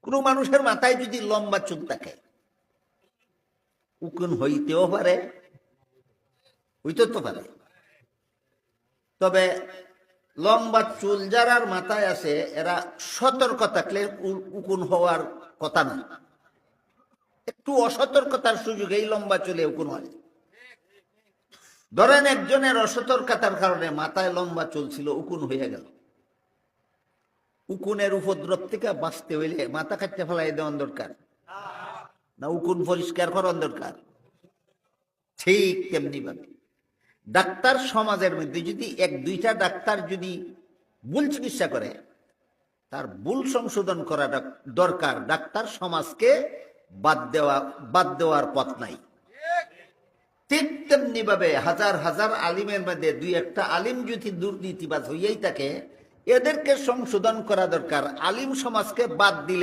কোন মানুষের মাথায় যদি লম্বা চুল থাকে, উকুন হইতেও পারে, হইতে তো পারে। তবে লম্বা চুল যারার মাথায় আছে এরা সতর্ক থাকলে উকুন হওয়ার কথা না। একটু অসতর্কতার সুযোগে এই লম্বা চুলে উকুন হয়। ধরেন একজনের অসতর্কতার কারণে মাথায় লম্বা চুল ছিল, উকুন হয়ে গেল। উকুনের উপদ্রব থেকে বাঁচতে হইলে মাথা কাটতে ফেলাই দেওয়ার দরকার না, উকুন পরিষ্কার করার দরকার। ঠিক তেমনি ভাবে ডাক্তার সমাজের মধ্যে যদি এক দুইটা ডাক্তার যদি ভুল চিকিৎসা করে, তার ভুল সংশোধন করা দরকার। ডাক্তার সমাজকে বাদ দেওয়ার পথ নাই। ঠিক তেমনি ভাবে হাজার হাজার আলিমের মধ্যে দুই একটা আলিম যদি দুর্নীতিবাজ হইয়াই থাকে, এদেরকে সংশোধন করা দরকার। আলিম সমাজকে বাদ দিলে